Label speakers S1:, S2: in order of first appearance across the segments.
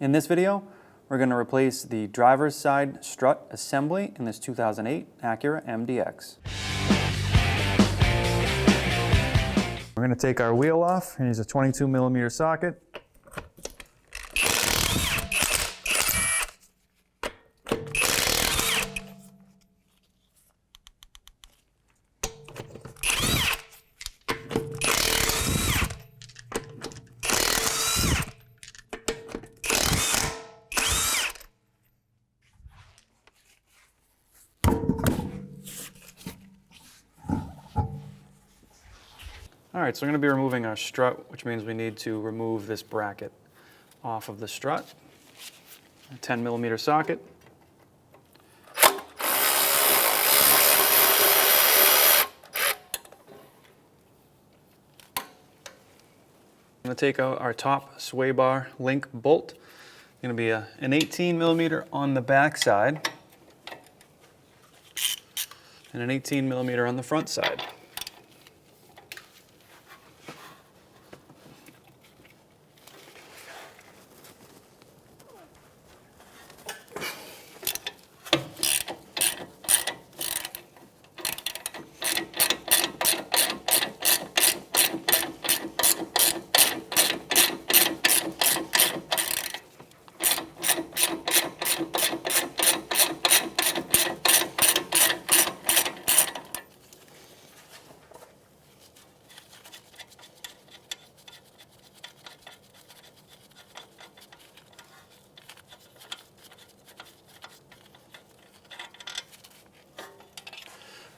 S1: In this video, we're going to replace the driver's side strut assembly in this 2008 Acura MDX. We're going to take our wheel off and use a 22mm socket. All right, so we're going to be removing our strut, which means we need to remove this bracket off of the strut. A 10mm socket. I'm going to take out our top sway bar link bolt. It's going to be an 18mm on the back side and an 18mm on the front side.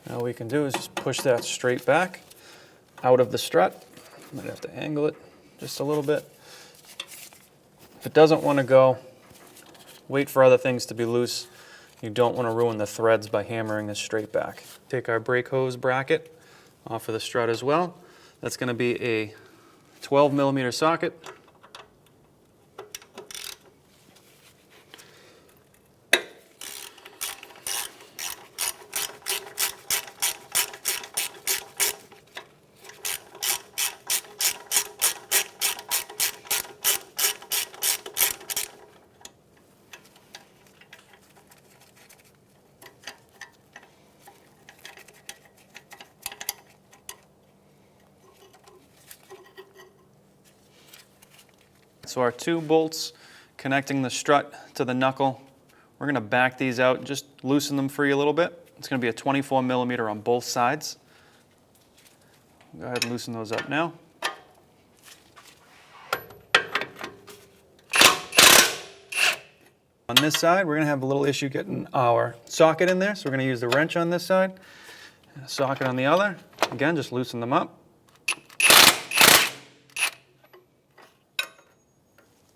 S1: Now what we can do is just push that straight back out of the strut. Might have to angle it just a little bit. If it doesn't want to go, wait for other things to be loose. You don't want to ruin the threads by hammering this straight back. Take our brake hose bracket off of the strut as well. That's going to be a 12mm socket. So our two bolts connecting the strut to the knuckle, we're going to back these out, just loosen them free a little bit. It's going to be a 24mm on both sides. Go ahead and loosen those up now. On this side, we're going to have a little issue getting our socket in there, so we're going to use the wrench on this side and a socket on the other. Again, just loosen them up.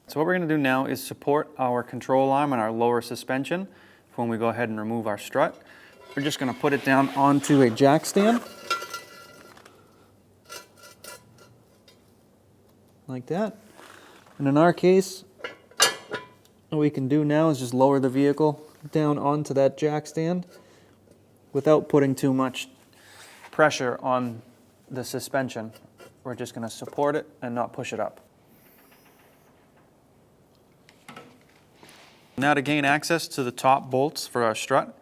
S1: So what we're going to do now is support our control arm and our lower suspension when we go ahead and remove our strut. We're just going to put it down onto a jack stand, like that. And in our case, what we can do now is just lower the vehicle down onto that jack stand without putting too much pressure on the suspension. We're just going to support it and not push it up. Now to gain access to the top bolts for our strut,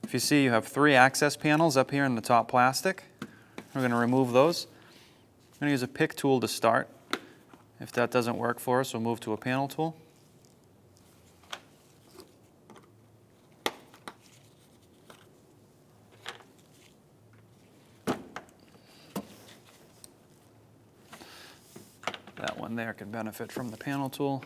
S1: if you see you have 3 access panels up here in the top plastic. We're going to remove those. I'm going to use a pick tool to start. If that doesn't work for us, we'll move to a panel tool. That one there could benefit from the panel tool.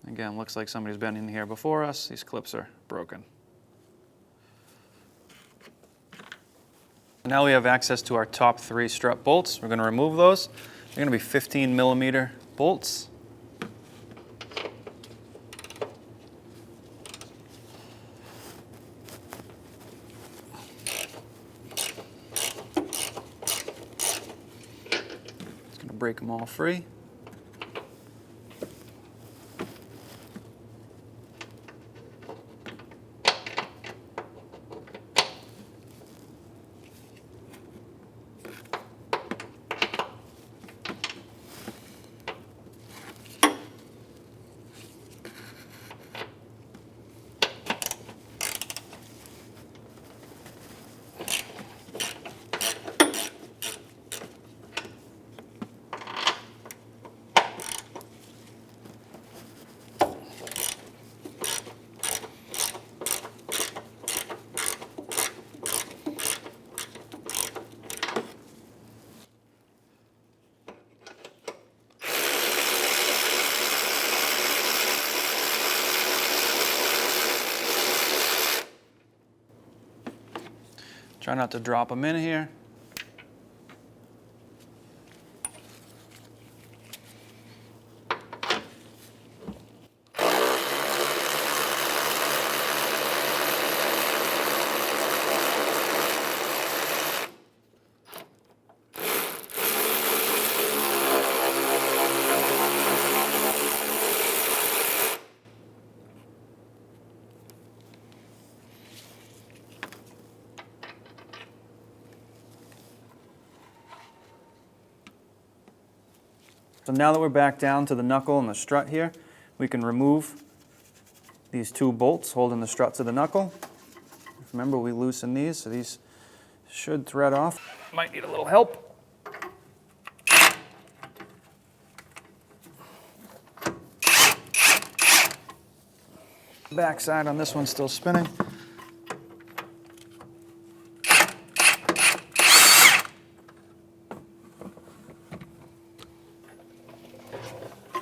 S1: Again, looks like somebody's been in here before us. These clips are broken. Now we have access to our top 3 strut bolts. We're going to remove those. They're going to be 15mm bolts. Just going to break them all free. Try not to drop them in here. So now that we're back down to the knuckle and the strut here, we can remove these two bolts holding the strut to the knuckle. Remember, we loosen these, so these should thread off. Might need a little help. Back side on this one's still spinning.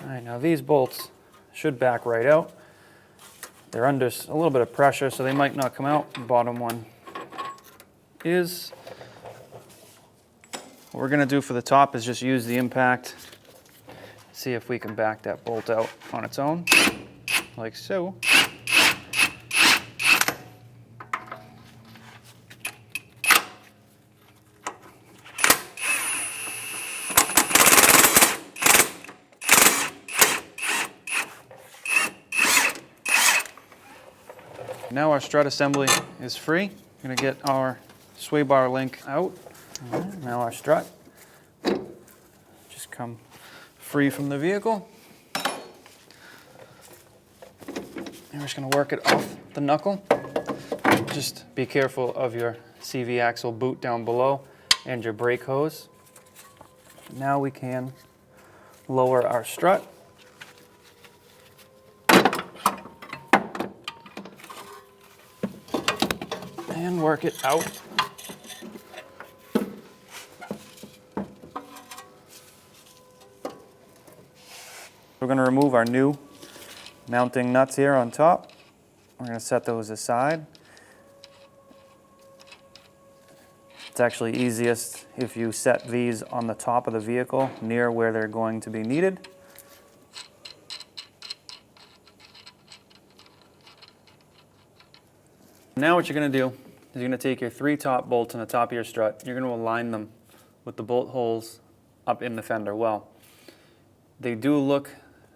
S1: Alright, now these bolts should back right out. They're under a little bit of pressure, so they might not come out. The bottom one is. What we're going to do for the top is just use the impact, see if we can back that bolt out on its own, like so. Now our strut assembly is free. We're going to get our sway bar link out. Now our strut just come free from the vehicle. And we're just going to work it off the knuckle. Just be careful of your CV axle boot down below and your brake hose. Now we can lower our strut. And work it out. We're going to remove our new mounting nuts here on top. We're going to set those aside. It's actually easiest if you set these on the top of the vehicle near where they're going to be needed. Now what you're going to do is you're going to take your 3 top bolts on the top of your strut. You're going to align them with the bolt holes up in the fender well. They do look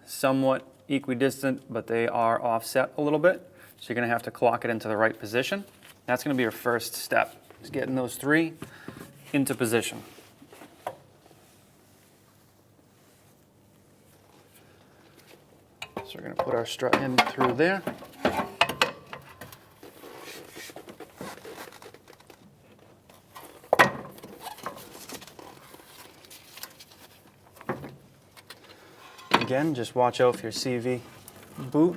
S1: somewhat equidistant, but they are offset a little bit. So you're going to have to clock it into the right position. That's going to be your first step, is getting those 3 into position. So we're going to put our strut in through there. Again, just watch out for your CV boot.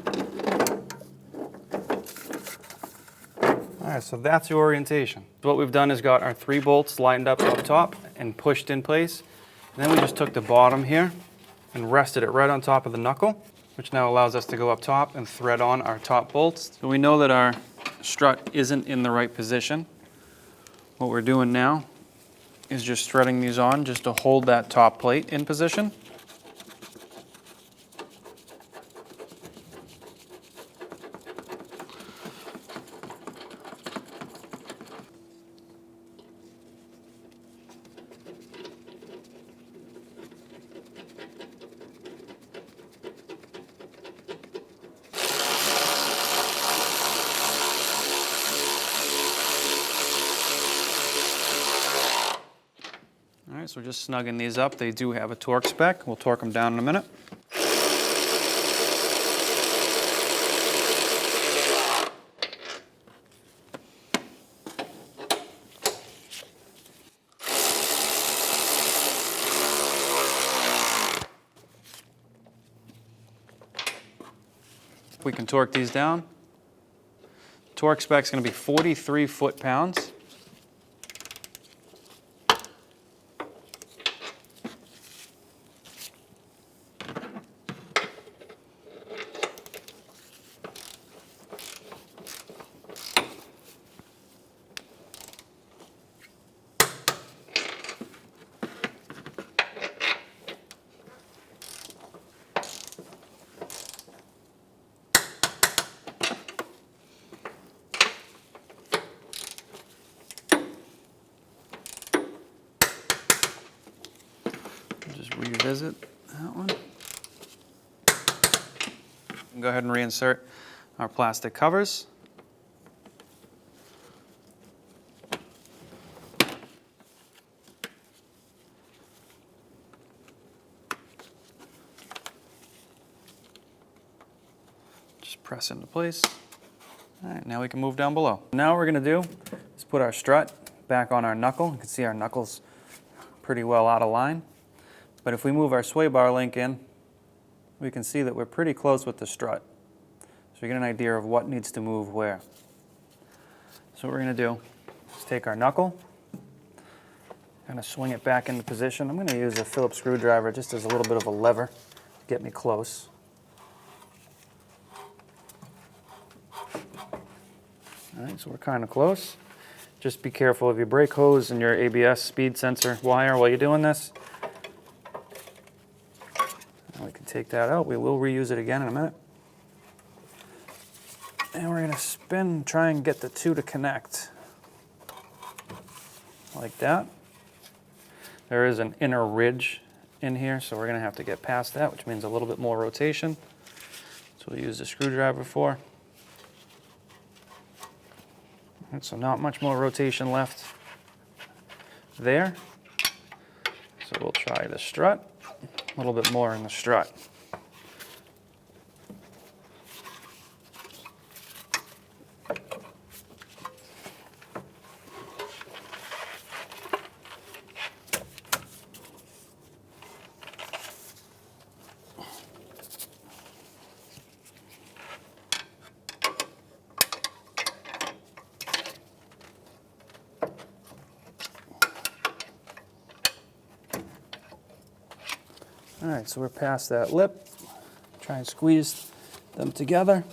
S1: All right, so that's your orientation. What we've done is got our 3 bolts lined up top and pushed in place. And then we just took the bottom here and rested it right on top of the knuckle, which now allows us to go up top and thread on our top bolts. So we know that our strut isn't in the right position. What we're doing now is just threading these on just to hold that top plate in position. All right, so we're just snugging these up. They do have a torque spec. We'll torque them down in a minute. We can torque these down. Torque spec is going to be 43 foot-pounds. just revisit that one. Go ahead and reinsert our plastic covers. Just press into place. All right, now we can move down below. Now what we're gonna do is put our strut back on our knuckle. You can see our knuckle's pretty well out of line. But if we move our sway bar link in, we can see that we're pretty close with the strut. So you get an idea of what needs to move where. So what we're gonna do is take our knuckle, kind of swing it back into position. I'm gonna use a Phillips screwdriver just as a little bit of a lever to get me close. All right, so we're kind of close. Just be careful of your brake hose and your ABS speed sensor wire while you're doing this. And we can take that out. We will reuse it again in a minute. And we're going to spin and try and get the two to connect. Like that. There is an inner ridge in here, so we're going to have to get past that, which means a little bit more rotation. That's what we use the screwdriver for. And so not much more rotation left there. So we'll try the strut, a little bit more in the strut. All right, so we're past that lip. Try and squeeze them together.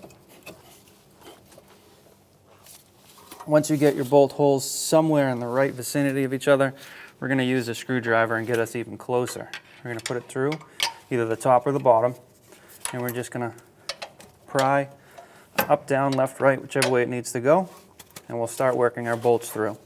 S1: Once you get your bolt holes somewhere in the right vicinity of each other, we're going to use a screwdriver and get us even closer. We're going to put it through either the top or the bottom, and we're just going to pry up, down, left, right, whichever way it needs to go, and we'll start working our bolts through.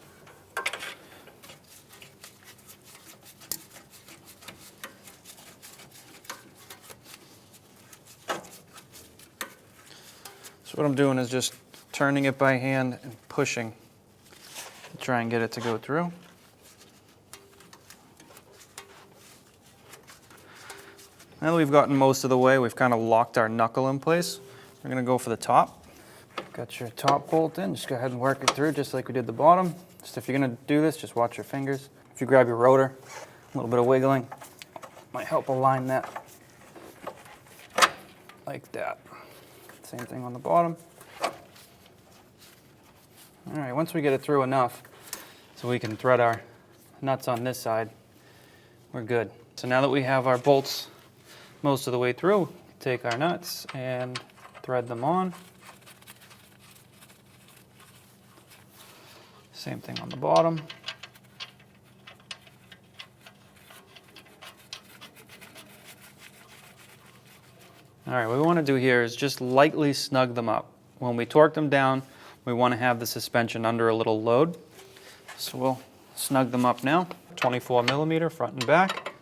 S1: So what I'm doing is just turning it by hand and pushing to try and get it to go through. Now that we've gotten most of the way, we've kind of locked our knuckle in place. We're going to go for the top. Got your top bolt in, just go ahead and work it through just like we did the bottom. Just if you're going to do this, just watch your fingers. If you grab your rotor, a little bit of wiggling might help align that like that. Same thing on the bottom. All right, once we get it through enough so we can thread our nuts on this side, we're good. So now that we have our bolts most of the way through, take our nuts and thread them on. Same thing on the bottom. All right, what we want to do here is just lightly snug them up. When we torque them down, we want to have the suspension under a little load. So we'll snug them up now. 24 millimeter front and back.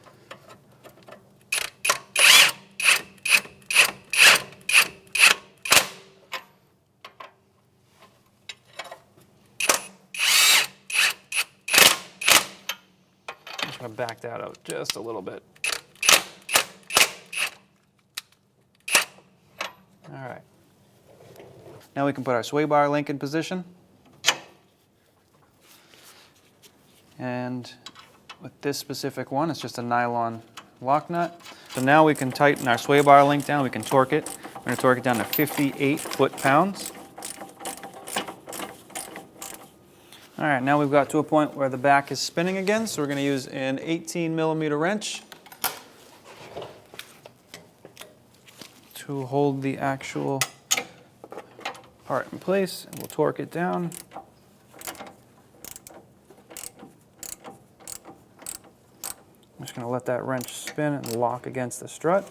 S1: I'm just going to back that out just a little bit. All right. Now we can put our sway bar link in position. And with this specific one, it's just a nylon lock nut. So now we can tighten our sway bar link down. We can torque it. We're going to torque it down to 58 foot-pounds. All right, now we've got to a point where the back is spinning again, so we're going to use an 18 millimeter wrench to hold the actual part in place, and we'll torque it down. I'm just going to let that wrench spin and lock against the strut.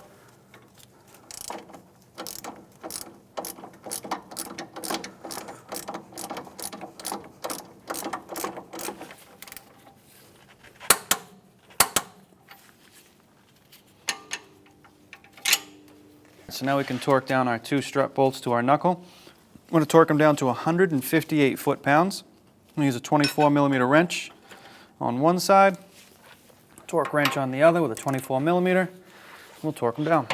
S1: So now we can torque down our 2 strut bolts to our knuckle. I'm going to torque them down to 158 foot-pounds. I'm going to use a 24mm wrench on one side, torque wrench on the other with a 24mm. We'll torque them down.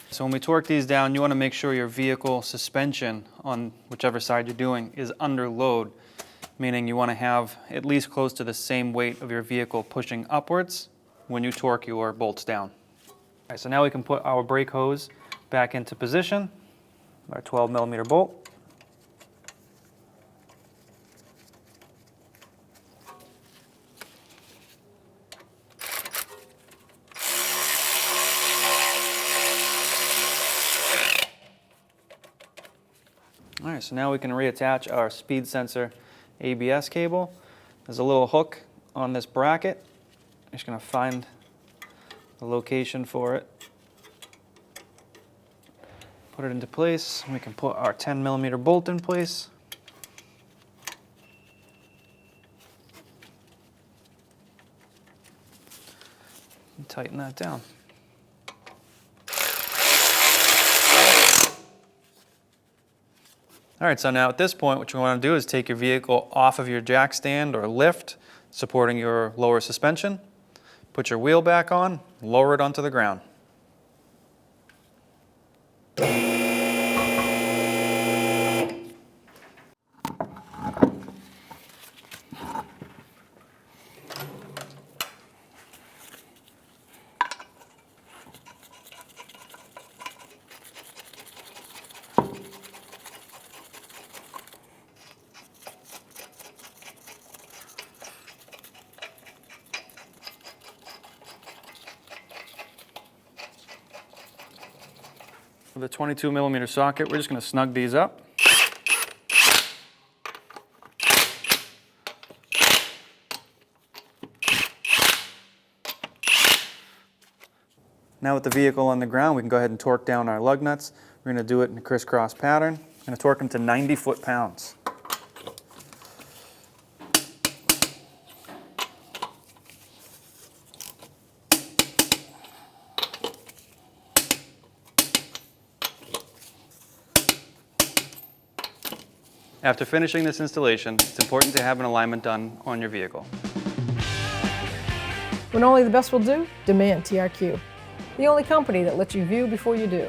S1: So when we torque these down, you want to make sure your vehicle suspension on whichever side you're doing is under load, meaning you want to have at least close to the same weight of your vehicle pushing upwards when you torque your bolts down. All right, so now we can put our brake hose back into position, our 12mm bolt. All right, so now we can reattach our speed sensor ABS cable. There's a little hook on this bracket. I'm just going to find the location for it. Put it into place. We can put our 10mm bolt in place. And tighten that down. All right, so now at this point, what you want to do is take your vehicle off of your jack stand or lift, supporting your lower suspension. Put your wheel back on, lower it onto the ground. With a 22mm socket, we're just going to snug these up. Now with the vehicle on the ground, we can go ahead and torque down our lug nuts. We're going to do it in a crisscross pattern. I'm going to torque them to 90 foot-pounds. After finishing this installation, it's important to have an alignment done on your vehicle.
S2: When only the best will do, demand TRQ. The only company that lets you view before you do.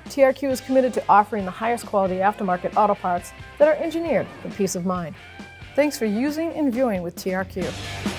S2: TRQ is committed to offering the highest quality aftermarket auto parts that are engineered for peace of mind. Thanks for using and viewing with TRQ.